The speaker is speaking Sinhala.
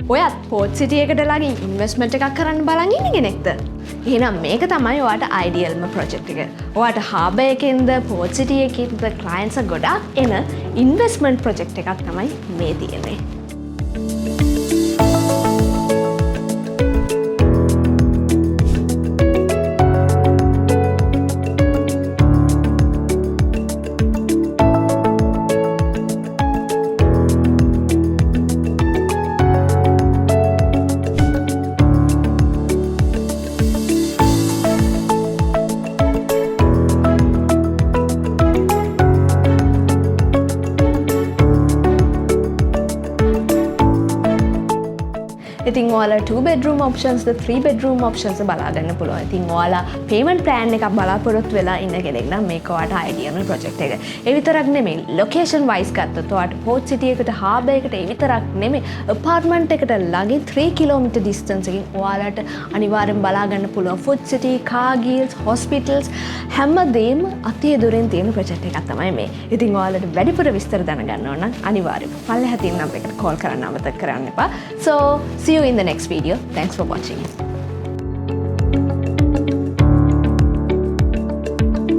ඔයත් පෝට් සිටි එකට ළඟින් ඉන්වෙස්ට්මන්ට් එකක් කරන්න බලන් ඉන්න කෙනෙක්ද? එහෙනම් මේක තමයි ඔයාට අයිඩියල්ම ප්‍රොජෙක්ට් එක. ඔයාට හාබර් එකෙන්ද පෝට් සිටි එකකින්ද ක්ලයන්ට්ස් ගොඩක් එන ඉන්වෙස්ට්මන්ට් ප්‍රොජෙක්ට් එකක් තමයි මේ තියෙන්නේ. ඉතින් ඔයාලා 2 bedroom options ද 3 bedroom options බලා ගන්න පුළුවන්. ඉතින් ඔයාලා payment plan එකක් බලාපොරොත්තු වෙලා ඉන්න කෙනෙක් නම් මේක ඔයාට ideal project එක. ඒ විතරක් නෙමෙයි location wise ගත්තොත් ඔයාට port city එකට harbour එකට ඒ විතරක් නෙමෙයි apartment එකට ළඟින් 3 kilometer distance එකකින් ඔයාලට අනිවාර්යෙන් බලා ගන්න පුළුවන් food city, car guilds, hospitals හැමදේම අතිය දුරින් තියෙන project එකක් තමයි මේ. ඉතින් ඔයාලට වැඩිපුර විස්තර දැනගන්න ඕන නම් අනිවාර්යෙන්ම පල්ලෙහා තියෙන නම්බර් එකට call කරන්න අමතක කරන්න එපා. So see you in the next video. Thanks for watching.